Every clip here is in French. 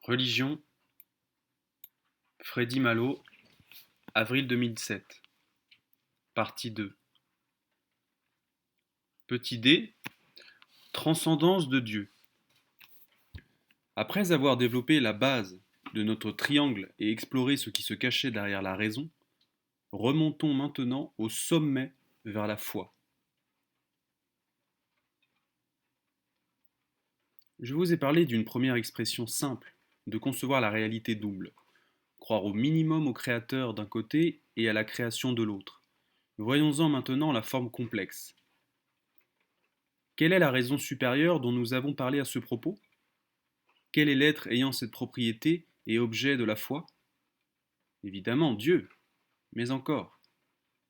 Religion, Freddy Malo, avril 2007, partie 2. Petit d, transcendance de Dieu. Après avoir développé la base de notre triangle et exploré ce qui se cachait derrière la raison, remontons maintenant au sommet vers la foi. Je vous ai parlé d'une première expression simple de concevoir la réalité double, croire au minimum au Créateur d'un côté et à la création de l'autre. Voyons-en maintenant la forme complexe. Quelle est la raison supérieure dont nous avons parlé à ce propos? Quel est l'être ayant cette propriété et objet de la foi? Évidemment, Dieu. Mais encore,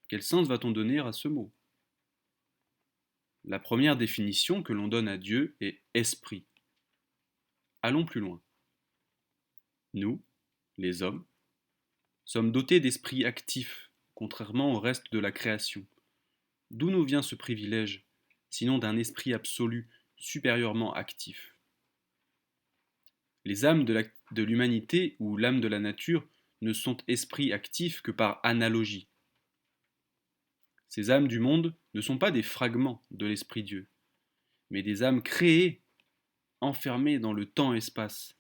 quel sens va-t-on donner à ce mot? La première définition que l'on donne à Dieu est esprit. Allons plus loin. Nous, les hommes, sommes dotés d'esprits actifs, contrairement au reste de la création. D'où nous vient ce privilège, sinon d'un esprit absolu supérieurement actif? Les âmes de l'humanité ou l'âme de la nature ne sont esprits actifs que par analogie. Ces âmes du monde ne sont pas des fragments de l'Esprit Dieu, mais des âmes créées, enfermées dans le temps-espace.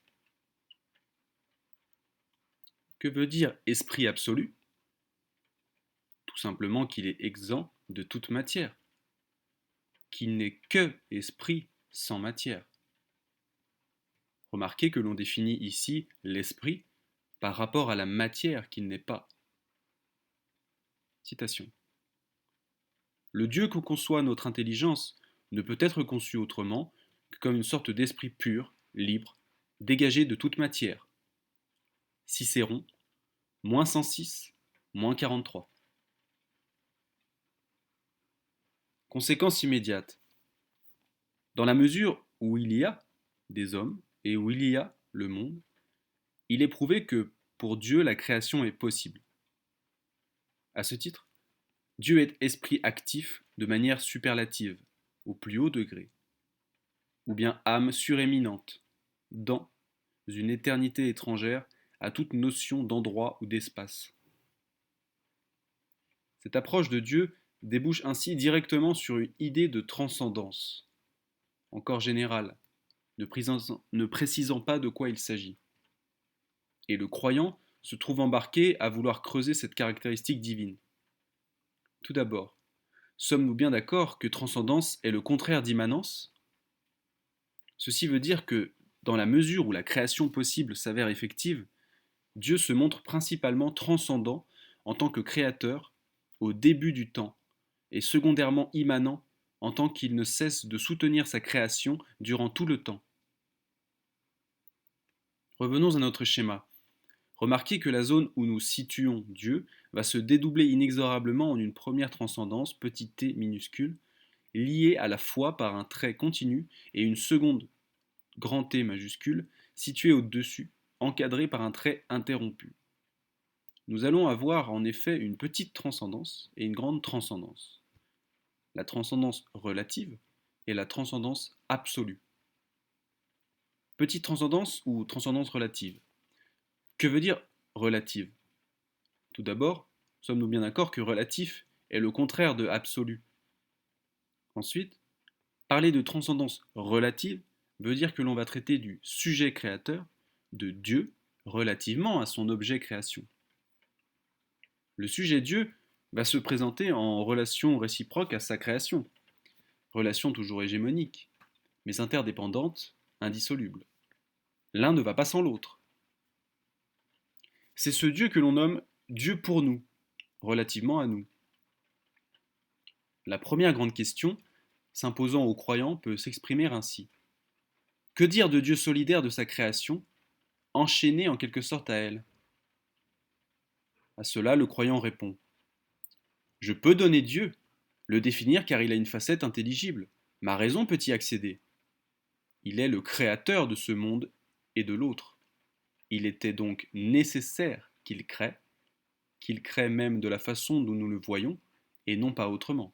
Que veut dire esprit absolu? Tout simplement qu'il est exempt de toute matière, qu'il n'est que esprit sans matière. Remarquez que l'on définit ici l'esprit par rapport à la matière qu'il n'est pas. Citation. Le Dieu que conçoit notre intelligence ne peut être conçu autrement que comme une sorte d'esprit pur, libre, dégagé de toute matière. Cicéron, moins 106, moins 43. Conséquence immédiate. Dans la mesure où il y a des hommes et où il y a le monde, il est prouvé que pour Dieu la création est possible. À ce titre, Dieu est esprit actif de manière superlative, au plus haut degré, ou bien âme suréminente, dans une éternité étrangère à toute notion d'endroit ou d'espace. Cette approche de Dieu débouche ainsi directement sur une idée de transcendance, encore générale, ne précisant pas de quoi il s'agit. Et le croyant se trouve embarqué à vouloir creuser cette caractéristique divine. Tout d'abord, sommes-nous bien d'accord que transcendance est le contraire d'immanence? Ceci veut dire que, dans la mesure où la création possible s'avère effective, Dieu se montre principalement transcendant en tant que créateur au début du temps, et secondairement immanent en tant qu'il ne cesse de soutenir sa création durant tout le temps. Revenons à notre schéma. Remarquez que la zone où nous situons Dieu va se dédoubler inexorablement en une première transcendance, petit t minuscule, liée à la foi par un trait continu, et une seconde, grand T majuscule, située au-dessus, encadrée par un trait interrompu. Nous allons avoir en effet une petite transcendance et une grande transcendance. La transcendance relative et la transcendance absolue. Petite transcendance ou transcendance relative? Que veut dire relative? Tout d'abord, sommes-nous bien d'accord que relatif est le contraire de absolu? Ensuite, parler de transcendance relative veut dire que l'on va traiter du sujet créateur, de Dieu, relativement à son objet création. Le sujet Dieu va se présenter en relation réciproque à sa création, relation toujours hégémonique, mais interdépendante, indissoluble. L'un ne va pas sans l'autre. C'est ce Dieu que l'on nomme Dieu pour nous, relativement à nous. La première grande question, s'imposant aux croyants, peut s'exprimer ainsi. Que dire de Dieu solidaire de sa création, enchaîné en quelque sorte à elle? À cela, le croyant répond. Je peux donner Dieu, le définir car il a une facette intelligible. Ma raison peut y accéder. Il est le créateur de ce monde et de l'autre. Il était donc nécessaire qu'il crée même de la façon dont nous le voyons, et non pas autrement.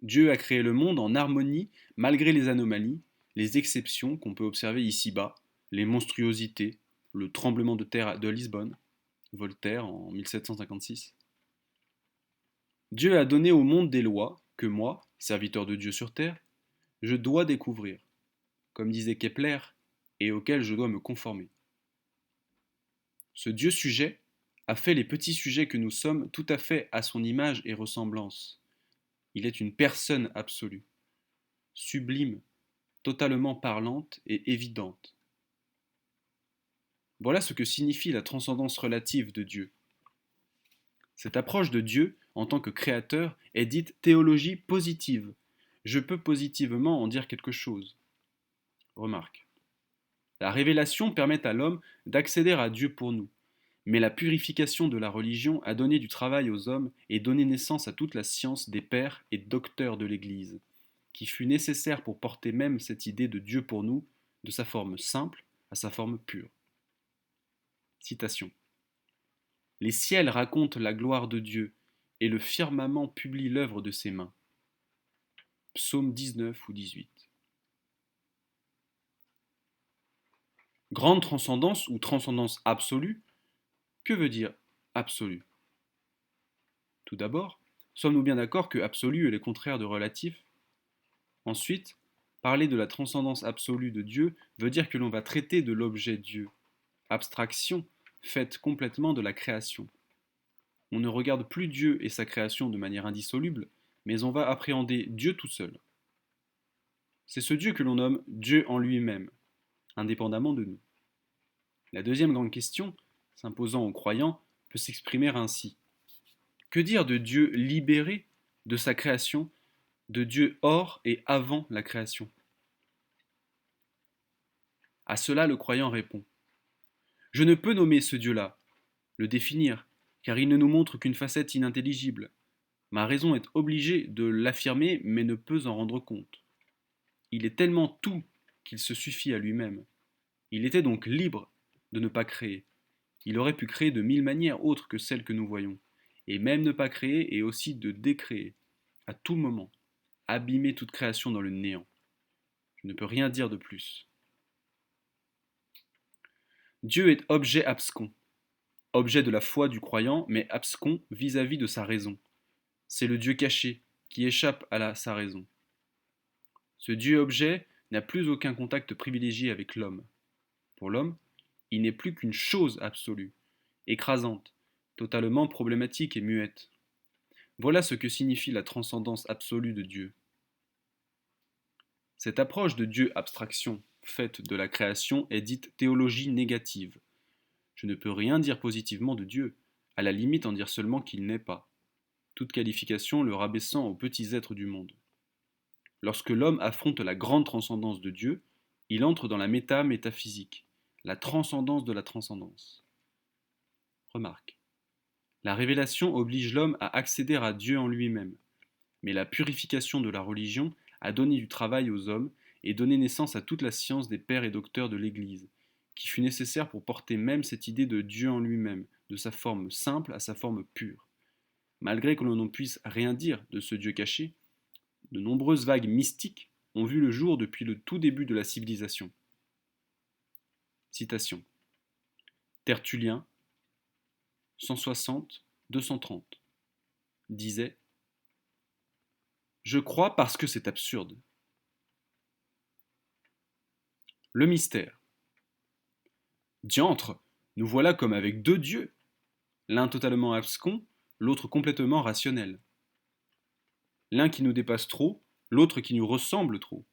Dieu a créé le monde en harmonie malgré les anomalies, les exceptions qu'on peut observer ici-bas, les monstruosités, le tremblement de terre de Lisbonne, Voltaire en 1756. Dieu a donné au monde des lois que moi, serviteur de Dieu sur terre, je dois découvrir, comme disait Kepler, et auxquelles je dois me conformer. Ce Dieu sujet a fait les petits sujets que nous sommes tout à fait à son image et ressemblance. Il est une personne absolue, sublime, totalement parlante et évidente. Voilà ce que signifie la transcendance relative de Dieu. Cette approche de Dieu en tant que créateur est dite théologie positive. Je peux positivement en dire quelque chose. Remarque. La révélation permet à l'homme d'accéder à Dieu pour nous. Mais la purification de la religion a donné du travail aux hommes et donné naissance à toute la science des pères et docteurs de l'Église, qui fut nécessaire pour porter même cette idée de Dieu pour nous, de sa forme simple à sa forme pure. Citation. Les ciels racontent la gloire de Dieu, et le firmament publie l'œuvre de ses mains. Psaume 19 ou 18. Grande transcendance ou transcendance absolue, que veut dire absolu? Tout d'abord, sommes-nous bien d'accord que absolu est le contraire de relatif? Ensuite, parler de la transcendance absolue de Dieu veut dire que l'on va traiter de l'objet Dieu, abstraction faite complètement de la création. On ne regarde plus Dieu et sa création de manière indissoluble, mais on va appréhender Dieu tout seul. C'est ce Dieu que l'on nomme Dieu en lui-même, indépendamment de nous. La deuxième grande question, s'imposant aux croyants, peut s'exprimer ainsi. Que dire de Dieu libéré de sa création, de Dieu hors et avant la création? À cela, le croyant répond. Je ne peux nommer ce Dieu-là, le définir, car il ne nous montre qu'une facette inintelligible. Ma raison est obligée de l'affirmer, mais ne peut en rendre compte. Il est tellement tout qu'il se suffit à lui-même. Il était donc libre de ne pas créer. Il aurait pu créer de mille manières autres que celles que nous voyons, et même ne pas créer et aussi de décréer, à tout moment, abîmer toute création dans le néant. Je ne peux rien dire de plus. Dieu est objet abscon, objet de la foi du croyant, mais abscon vis-à-vis de sa raison. C'est le Dieu caché, qui échappe à sa raison. Ce Dieu objet n'a plus aucun contact privilégié avec l'homme. Pour l'homme, il n'est plus qu'une chose absolue, écrasante, totalement problématique et muette. Voilà ce que signifie la transcendance absolue de Dieu. Cette approche de Dieu abstraction faite de la création est dite théologie négative. Je ne peux rien dire positivement de Dieu, à la limite en dire seulement qu'il n'est pas, toute qualification le rabaissant aux petits êtres du monde. Lorsque l'homme affronte la grande transcendance de Dieu, il entre dans la métamétaphysique, la transcendance de la transcendance. Remarque. La révélation oblige l'homme à accéder à Dieu en lui-même, mais la purification de la religion a donné du travail aux hommes et donné naissance à toute la science des pères et docteurs de l'Église, qui fut nécessaire pour porter même cette idée de Dieu en lui-même, de sa forme simple à sa forme pure. Malgré que l'on ne puisse rien dire de ce Dieu caché, de nombreuses vagues mystiques ont vu le jour depuis le tout début de la civilisation. Citation. Tertullien, 160-230, disait « Je crois parce que c'est absurde. » Le mystère. Diantre, nous voilà comme avec deux dieux, l'un totalement abscon, l'autre complètement rationnel. L'un qui nous dépasse trop, l'autre qui nous ressemble trop.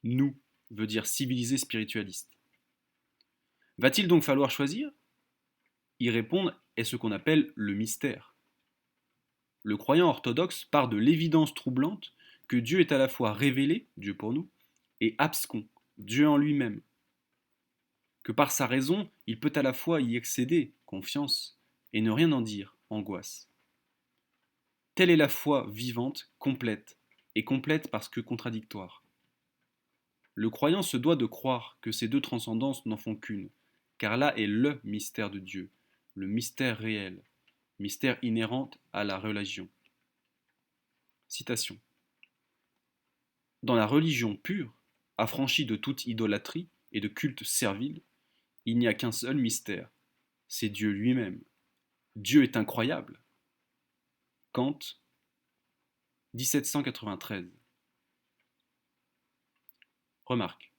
Nous veut dire civilisé spiritualiste. Va-t-il donc falloir choisir? Y répondre est ce qu'on appelle le mystère. Le croyant orthodoxe part de l'évidence troublante que Dieu est à la fois révélé, Dieu pour nous, et abscon, Dieu en lui-même. Que par sa raison, il peut à la fois y excéder, confiance, et ne rien en dire, angoisse. Telle est la foi vivante, complète, et complète parce que contradictoire. Le croyant se doit de croire que ces deux transcendances n'en font qu'une, car là est le mystère de Dieu, le mystère réel, mystère inhérent à la religion. Citation. Dans la religion pure, affranchie de toute idolâtrie, et de culte servile, il n'y a qu'un seul mystère, c'est Dieu lui-même. Dieu est incroyable. Kant, 1793. Remarque.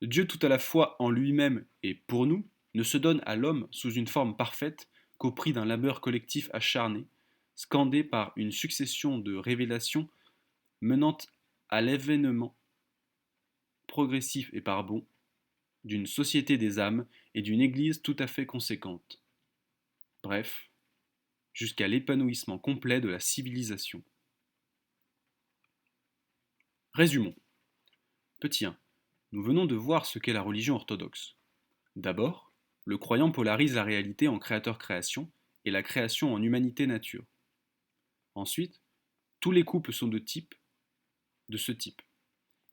Dieu tout à la fois en lui-même et pour nous ne se donne à l'homme sous une forme parfaite qu'au prix d'un labeur collectif acharné, scandé par une succession de révélations menant à l'événement progressif et par bond d'une société des âmes et d'une église tout à fait conséquente. Bref, jusqu'à l'épanouissement complet de la civilisation. Résumons. Petit 1. Nous venons de voir ce qu'est la religion orthodoxe. D'abord, le croyant polarise la réalité en créateur-création et la création en humanité-nature. Ensuite, tous les couples sont de ce type.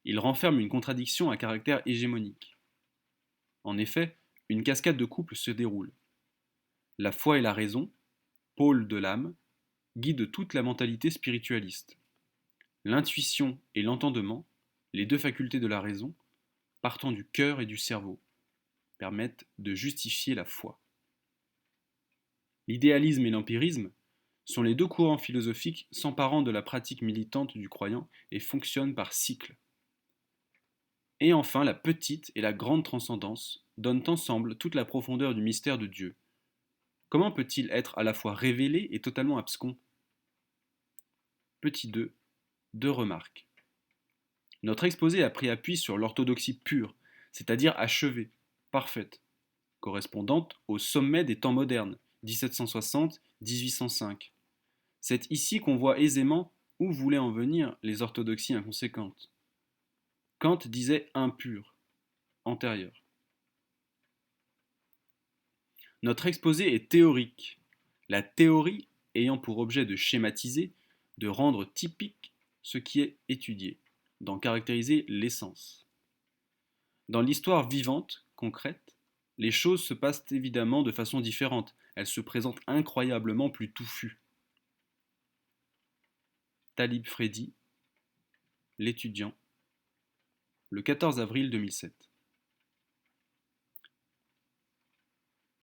Ils renferment une contradiction à caractère hégémonique. En effet, une cascade de couples se déroule. La foi et la raison, pôle de l'âme, guident toute la mentalité spiritualiste. L'intuition et l'entendement, les deux facultés de la raison, partant du cœur et du cerveau, permettent de justifier la foi. L'idéalisme et l'empirisme sont les deux courants philosophiques s'emparant de la pratique militante du croyant et fonctionnent par cycles. Et enfin, la petite et la grande transcendance donnent ensemble toute la profondeur du mystère de Dieu. Comment peut-il être à la fois révélé et totalement abscon? Petit 2, deux remarques. Notre exposé a pris appui sur l'orthodoxie pure, c'est-à-dire achevée, parfaite, correspondante au sommet des temps modernes, 1760-1805. C'est ici qu'on voit aisément où voulaient en venir les orthodoxies inconséquentes. Kant disait impur, antérieur. Notre exposé est théorique, la théorie ayant pour objet de schématiser, de rendre typique ce qui est étudié, d'en caractériser l'essence. Dans l'histoire vivante, concrète, les choses se passent évidemment de façon différente, elles se présentent incroyablement plus touffues. Talib Freddy, l'étudiant, le 14 avril 2007.